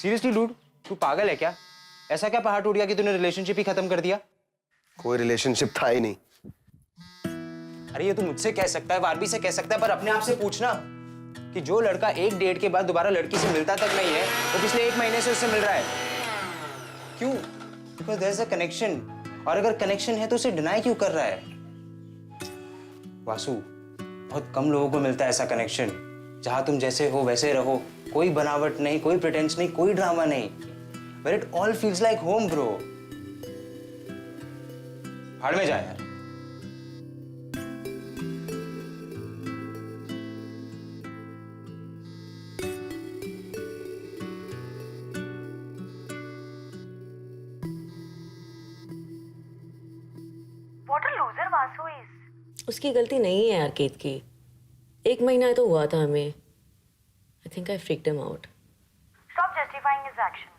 Seriously dude, तू पागल है क्या? ऐसा क्या पहाड़ टूट गया कि तूने रिलेशनशिप ही खत्म कर दिया? कोई रिलेशनशिप था ही नहीं। अरे ये तू मुझसे कह सकता है, बारबी से कह सकता है, पर अपने आप से पूछना कि जो लड़का एक डेट के बाद दोबारा लड़की से मिलता तक नहीं है, वो पिछले 1 महीने से उससे मिल रहा है। क्यों? Because there is a connection, और अगर कनेक्शन है तो उसे डिनाई क्यों कर रहा है? वासु, बहुत कम लोगों को मिलता है ऐसा कनेक्शन जहां तुम जैसे हो वैसे रहो, कोई बनावट नहीं, कोई प्रिटेंस नहीं, कोई ड्रामा नहीं, but it all feels like home bro. भाड़ में जा यार। What a loser Vasu is. उसकी गलती नहीं है यार केत की। 1 महीना तो हुआ था हमें। I think I freaked him out. Stop justifying his action.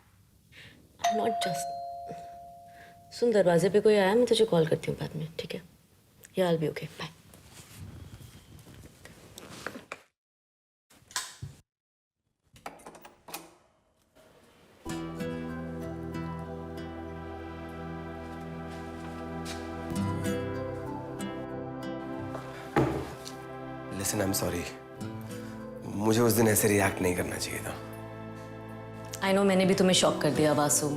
I'm not just. सुन, दरवाजे पे कोई आया, मैं तुझे कॉल करती हूँ बाद में, ठीक है? Yeah, I'll be okay. Bye. Listen, I'm sorry. मुझे उस दिन ऐसे रिएक्ट नहीं करना चाहिए था। I know मैंने भी तुम्हें शॉक कर दिया वासु।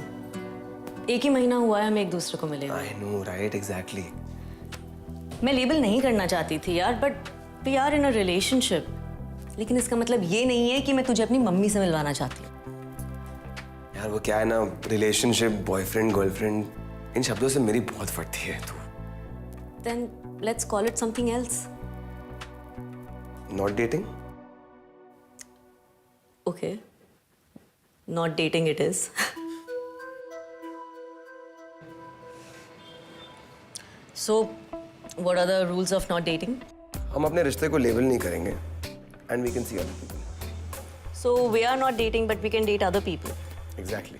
1 ही महीना हुआ है हमें एक दूसरे को मिले हुए। I know, right? Exactly. मैं लेबल नहीं करना चाहती थी यार, but we are in a relationship. लेकिन इसका मतलब ये नहीं है कि मैं तुझे अपनी मम्मी से मिलवाना चाहती हूँ। यार वो क्या है ना, रिलेशनशिप, बॉयफ्रेंड, गर्लफ्रेंड, इन शब्दों से मेरी बहुत फटती है तू। Then let's call it something else. Not dating? Okay. Not dating it is. So, what are the rules of not dating? हम अपने रिश्ते को लेबल नहीं करेंगे and we can see other people. So, we are not dating but we can date other people. Exactly.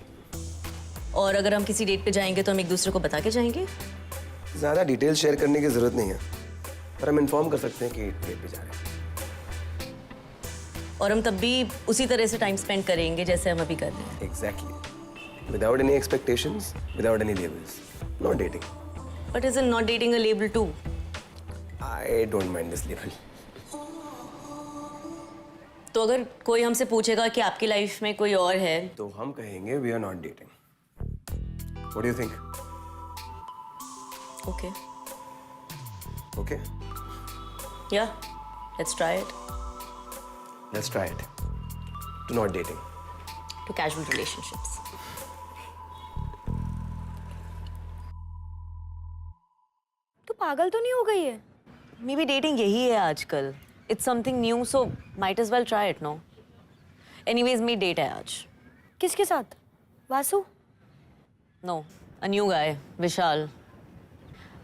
और अगर हम किसी डेट पे जाएंगे तो हम एक दूसरे को बता के जाएंगे? ज़्यादा डिटेल शेयर करने की ज़रूरत नहीं है, पर हम इन्फॉर्म कर सकते हैं कि डेट पे जा रहे हैं। और हम तब भी उसी तरह से टाइम स्पेंड करेंगे जैसे हम अभी कर रहे हैं। Exactly. Without any expectations, without any labels. Not dating. But isn't not dating a label too? I don't mind this label. तो अगर कोई हमसे पूछेगा कि आपकी लाइफ में कोई और है, तो हम कहेंगे we are not dating. What do you think? okay. Okay? Yeah, let's try it. Let's try it. To not dating. To casual relationships. तू पागल तो नहीं हो गई है? Maybe dating यही है आजकल. It's something new, so might as well try it, no? Anyways, मेरी date है आज. किसके साथ? Vasu? No, a new guy, Vishal.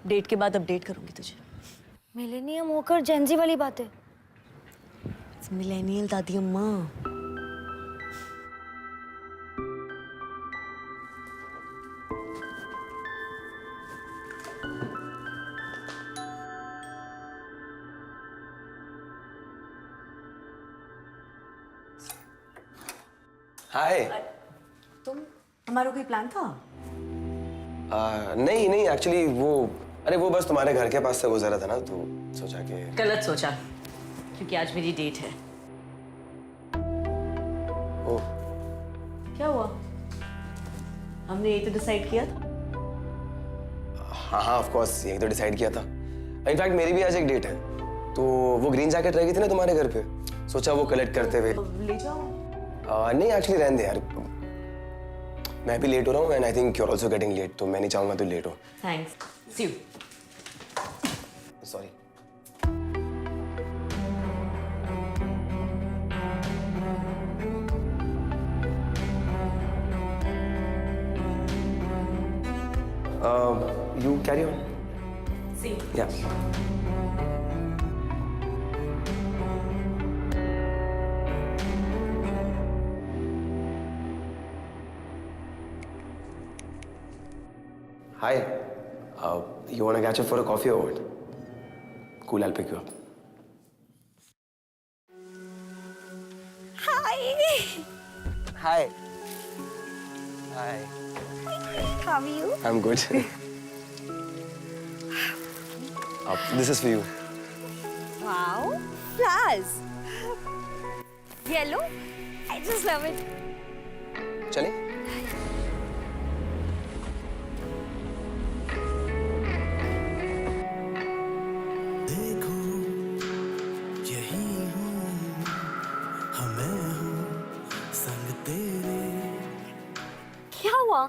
Date के बाद अपडेट करूंगी तुझे. मिलेनियम होकर जेंजी वाली बात है। It's millennial दादी अम्मा. Hi. तुम हमारा कोई प्लान था? नहीं एक्चुअली वो बस तुम्हारे घर के पास से गुजरा था ना, तो सोचा कि गलत सोचा, क्योंकि आज मेरी डेट है। ओह, क्या हुआ? हमने यही तो डिसाइड किया था। हाँ ऑफ कोर्स यही तो डिसाइड किया था। इनफैक्ट मेरी भी आज एक डेट है, तो वो ग्रीन जैकेट रहेगी थी ना तुम्हारे घर पे, सोचा वो कलेक्ट करते हुए। ले जाओ। नहीं एक्चुअली रहने दे यार, मैं भी लेट हो रहा हूँ and I think you are also getting late, तो मैं नहीं चाहूंगा तू लेट हो। Thanks, see you. Sorry. You carry on. See you. Yeah. Hi. You want to catch up for a coffee or what? Cool, I'll pick you up. Hi. Hi. Hi. How are you? I'm good. This is for you. Wow, flowers. Yellow. I just love it. चले? देखो यही हूँ हमें हूँ संग तेरे क्या हुआ?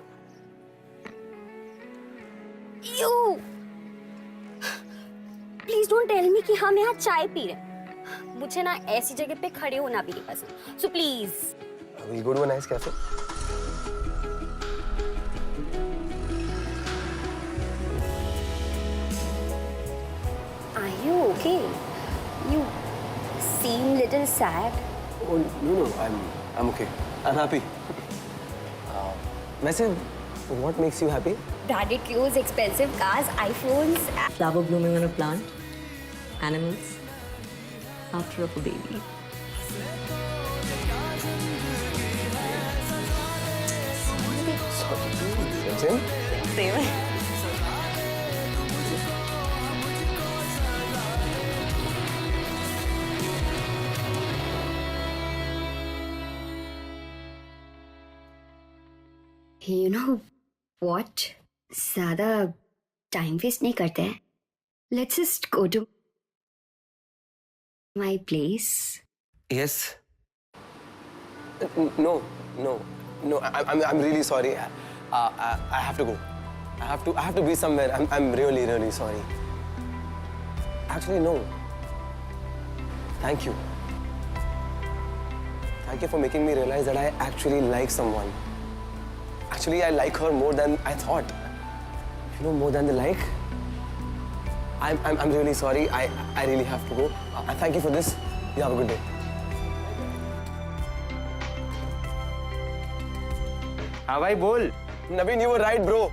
You. Please don't tell me कि हम यहाँ चाय पी रहे हैं. मुझे ना ऐसी जगह पे खड़े होना भी नहीं पसंद. So please. We'll go to a nice cafe. Are you okay? You seem little sad. Oh no, I'm okay. I'm happy. वैसे, what makes you happy? Branded clothes, expensive cars, iPhones. Flower blooming on a plant, animals, laughter of a baby. Same? Same. You know what? ज़्यादा time waste नहीं करते हैं. Let's just go to my place. Yes. No. I'm really sorry. I have to go. I have to be somewhere. I'm really sorry. Actually, no. Thank you. Thank you for making me realize that I actually like someone. Actually, I like her more than I thought. You know, more than the like. I'm really sorry. I really have to go. Thank you for this. You have a good day. हाँ भाई बोल. Naveen, you were right, bro.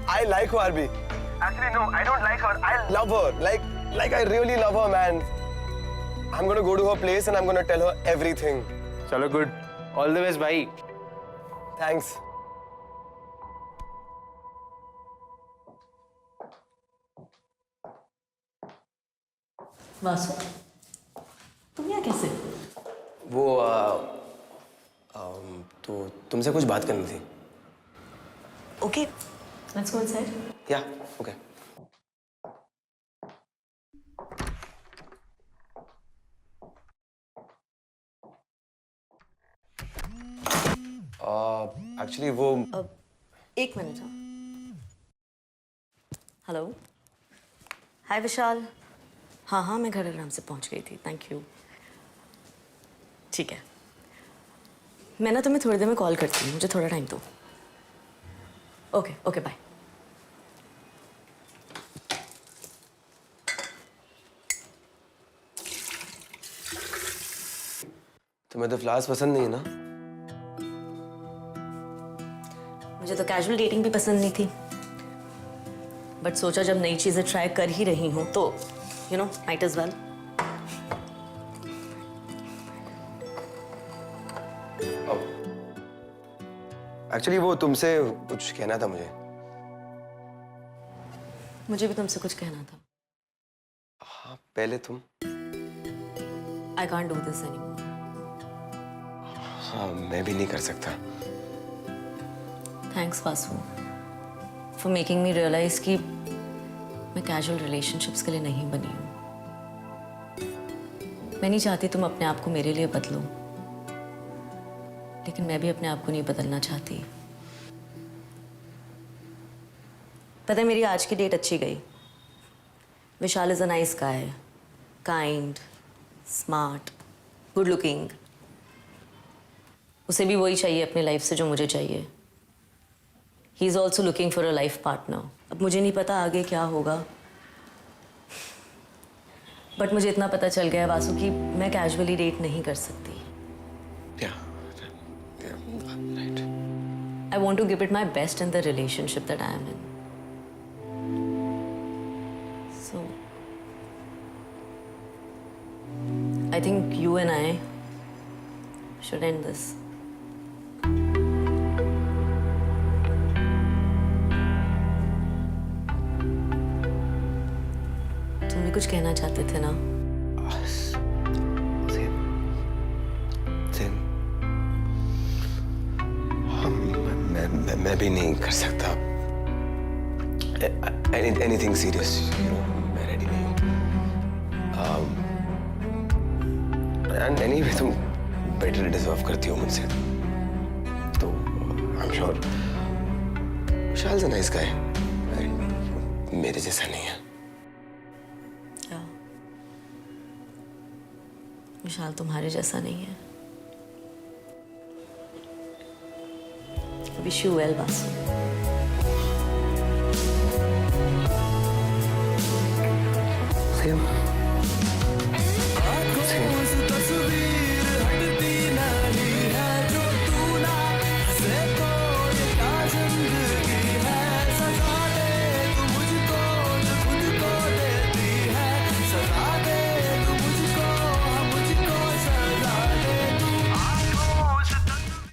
I like Barbie. Actually, no, I don't like her. I love her. Like I really love her, man. I'm gonna go to her place and I'm gonna tell her everything. चलो good. All the best भाई. Thanks. Vasu, तुम यहाँ कैसे? वो तो तुमसे कुछ बात करनी थी. Okay, let's go inside. Yeah, okay. Actually, वो एक मिनट. हेलो. हाय विशाल. हाँ मैं घर आराम से पहुंच गई थी. Thank you. ठीक है, मैं ना तुम्हें थोड़ी देर में कॉल करती हूँ. मुझे थोड़ा टाइम दो. Okay bye. तुम्हें तो फ्लावर्स पसंद नहीं है ना? मुझे तो कैजुअल डेटिंग भी पसंद नहीं थी, बट सोचा जब नई चीजें ट्राई कर ही रही हूँ तो you know might as well. Actually वो तुमसे कुछ कहना था मुझे. मुझे भी तुमसे कुछ कहना था. हाँ, पहले तुम. I can't do this anymore. हाँ, मैं भी नहीं कर सकता. Thanks Vasu for making me realise कि मैं कैजुअल रिलेशनशिप्स के लिए नहीं बनी हूँ. मैं नहीं चाहती तुम अपने आप को मेरे लिए बदलो, लेकिन मैं भी अपने आप को नहीं बदलना चाहती. पता है, मेरी आज की डेट अच्छी गई. Vishal is a nice guy, kind, smart, good looking. उसे भी वही चाहिए अपनी लाइफ से जो मुझे चाहिए. He is also looking for a life partner. अब मुझे नहीं पता आगे क्या होगा, बट मुझे इतना पता चल गया वासु कि मैं कैजुअली डेट नहीं कर सकती. Yeah, right. I want to give it my best in the relationship that I am in. So, I think you and I should end this. कुछ कहना चाहते थे ना? मैं भी नहीं कर सकता anything serious, you know, मैं ready नहीं हूँ। And anyway, तुम better deserve करती हो मुझसे, तो I'm sure Vishal is a nice guy, and मेरे जैसा नहीं है। या विशाल तुम्हारे जैसा नहीं है। Wish you well, Basu. Same.